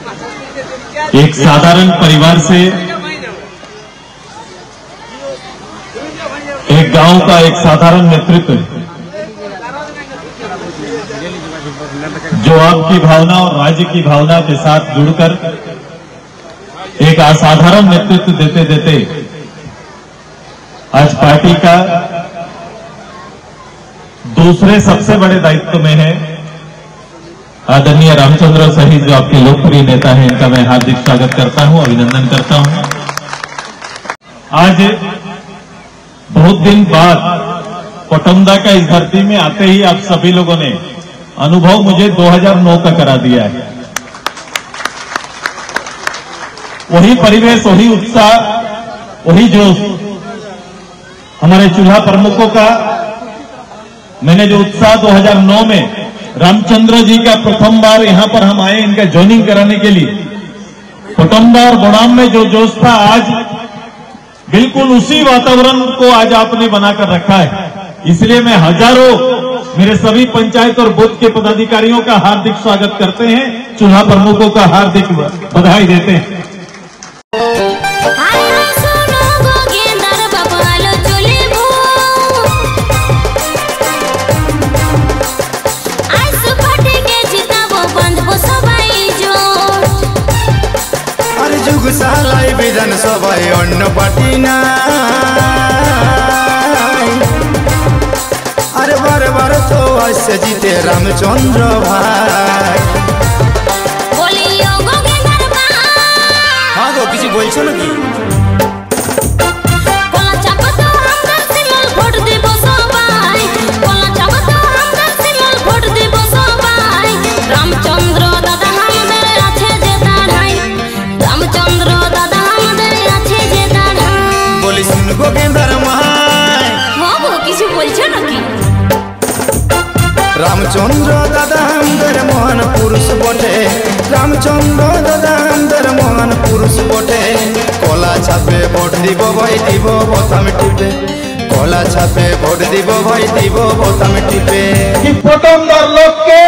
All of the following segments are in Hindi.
एक साधारण परिवार से एक गांव का एक साधारण नेतृत्व जो आपकी भावना और राज्य की भावना के साथ जुड़कर एक असाधारण नेतृत्व देते देते आज पार्टी का दूसरे सबसे बड़े दायित्व में है आदरणीय रामचंद्र सही, जो आपके लोकप्रिय नेता हैं, इनका मैं हार्दिक स्वागत करता हूं, अभिनंदन करता हूं। आज बहुत दिन बाद कोटमदा का इस धरती में आते ही आप सभी लोगों ने अनुभव मुझे 2009 का करा दिया है। वही परिवेश, वही उत्साह, वही जोश हमारे चूल्हा प्रमुखों का। मैंने जो उत्साह 2009 में रामचंद्र जी का प्रथम बार यहां पर हम आए इनका ज्वाइनिंग कराने के लिए, कोटमदा और बोड़ाम में जो जोश था, आज बिल्कुल उसी वातावरण को आज आपने बनाकर रखा है। इसलिए मैं हजारों मेरे सभी पंचायत और बूथ के पदाधिकारियों का हार्दिक स्वागत करते हैं, चूल्हा प्रमुखों का हार्दिक बधाई देते हैं। सालाई विधान सभाय अन्न पार्टी ना अरे बार बार तो ऐसे जीते रामचंद्र भाई। हाँ गो किसी बोलছো নাকি? रामचंद्र दादा हमदर महान पुरुष बटे, रामचंद्र दादा हमदर महान पुरुष बटे। कला छापे भोट দিব भाई দিব बोताम टिपे, कला छापे भोट দিব भाई দিব बोताम टिपे। कि कोटमदार लोग के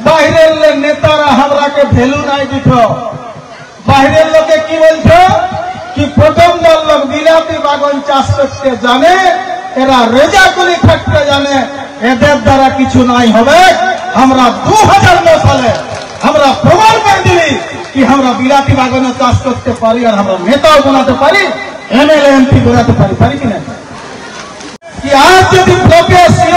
बाहरेर नेतारा हमरा के भैलू नहीं दिखो, बाहरेर लोग के की बोलछो कि कोटमदार लोग বিলাতি বাগান চাষ করতে জানে, এরা রেজাকুলি থাকতে জানে, এদের দ্বারা কিছু নাই হবে। আমরা 2009 সালে আমরা প্রমাণ করে দিলি कि আমরা বিলাতি বাগানে চাষ করতে পারি আর আমরা নেতাও বানাতে পারি, এমএলএ এমপি বানাতে পারি, পারি কিনা? कि आज যদি ব্লকে ছিল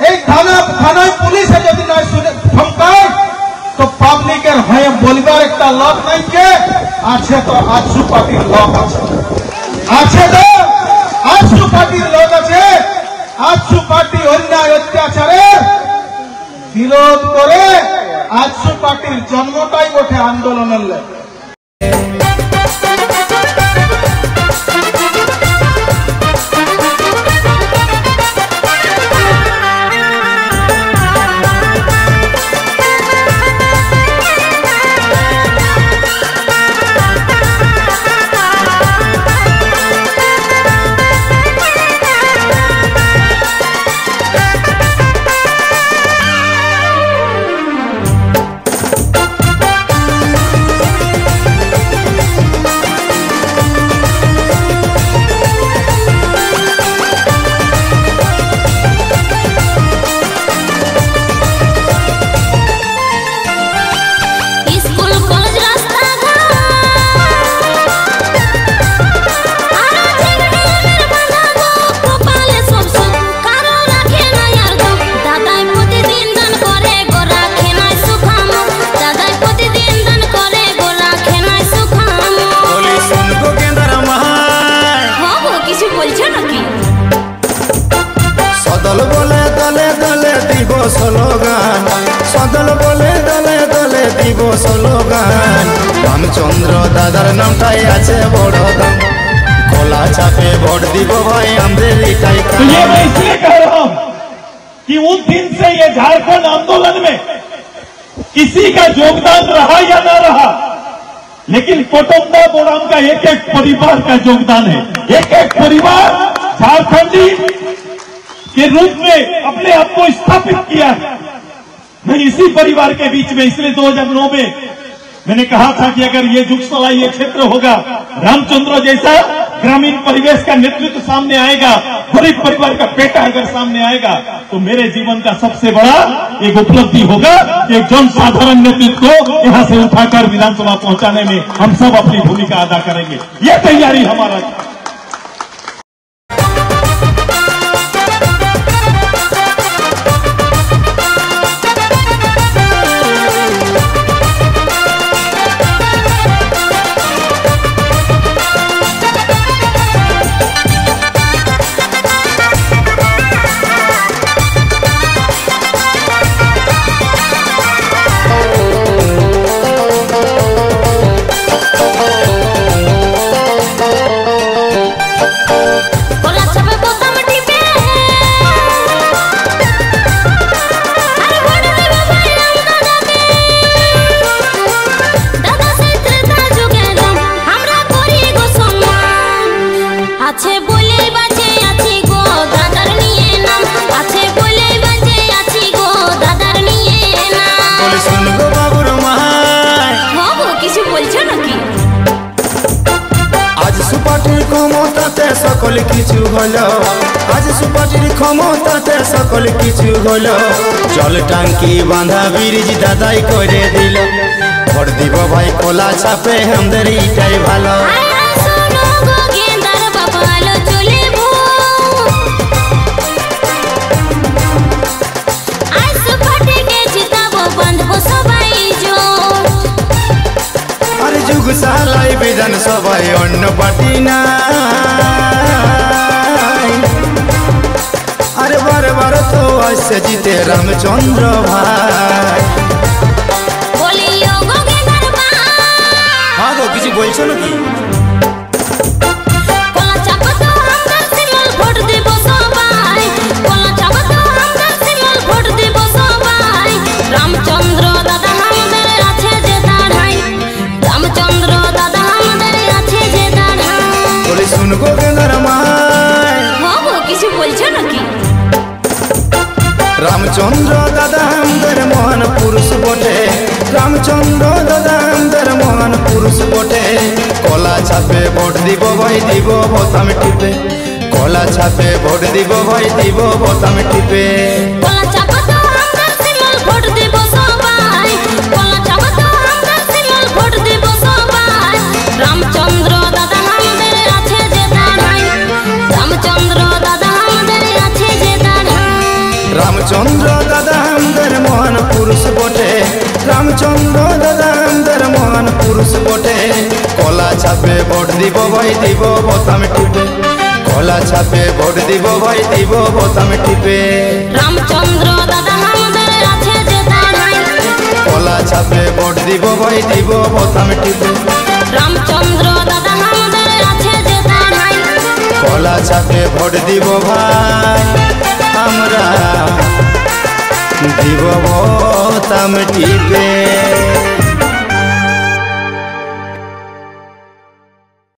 এই থানায় পুলিশে যদি না শুনে ধমকায় তো পাবলিকের হয়ে বলবার একটা লোক নাই কে আছে? তো আজসু পার্টির লোক আছে, আছে তো আজসু পার্টির লোক আছে। আজসু পার্টি অন্যায় অত্যাচারের বিরোধ করে আজসু পার্টির জন্মটাই ওঠে আন্দোলনের। सदल बोले दले दले দিব স্লোগান, সদল বলে দলে দলে দিব স্লোগান। রামচন্দ্র দাদার নামটাই আছে বড় দাম, কলা ছাপে ভোট দিব ভাই আমাদের এটাই। तो ये मैं इसलिए कह रहा हूं कि उस दिन से ये झारखंड आंदोलन में किसी का योगदान रहा या ना रहा, लेकिन कोटमदा बोड़ाम का एक एक परिवार का योगदान है। एक एक परिवार झारखंडी के रूप में अपने आप को स्थापित किया है। मैं इसी परिवार के बीच में इसलिए 2009 में मैंने कहा था कि अगर ये जुगसला ये क्षेत्र होगा, रामचंद्र जैसा ग्रामीण परिवेश का नेतृत्व सामने आएगा, गरीब परिवार का बेटा अगर सामने आएगा, तो मेरे जीवन का सबसे बड़ा एक उपलब्धि होगा कि एक जनसाधारण नेतृत्व को यहां से उठाकर विधानसभा पहुंचाने में हम सब अपनी भूमिका अदा करेंगे। ये तैयारी हमारा था। সকল কিছু হলো আজ সুপাটির ক্ষমতাতে সকল কিছু হলো জল টাঙ্কি বাঁধা ব্রিজ দাদাই করে দিল ভোট দিব ভাই খোলা ছাপে আমাদের এইটাই ভালো আরে যুগশালাই বিধানসভায় অন্য পার্টি না अरे बार बार तो ऐसे जीते रामचंद्र भाई हाँ गो किसी बोल चलो की रामचंद्र दादा हमদের আছে যে দাঁড়াই रामचंद्र दादा हमদের আছে যে দাঁড়াই बोले सुन गो माय কিছু বলছো নাকি रामचंद्र दादा हमदर महान पुरुष बोटे रामचंद्र दादा हमदर महान पुरुष बोटे कला छापे भोट দিব भाई দিব বোতাম টিপে कला छापे भोट দিব भाई দিব বোতাম টিপে কলা চাপা তো আমরা সিঙ্গল ভোট দিব সবাই কলা চাপা তো আমরা সিঙ্গল ভোট দিব সবাই রামচন্দ্র দাদা আমাদের আছে যে দাঁড়াই রামচন্দ্র দাদা আমাদের আছে যে দাঁড়াই रामचंद्र दादा हमदर महान पुरुष बोटे रामचंद्र दादा हमदर महान पुरुष बोटे कला छापे भोट দিব भाई দিব বোতাম টিপে कला छापे भोट দিব भाई দিব বোতাম টিপে রামচন্দ্র দাদা আমাদের আছে যে দাঁড়াই कला छापे भोट দিব भाई দিব বোতাম টিপে রামচন্দ্র দাদা আমাদের আছে যে দাঁড়াই कला छापे भोट দিব भाई हमरा দিব বোতাম টিপে।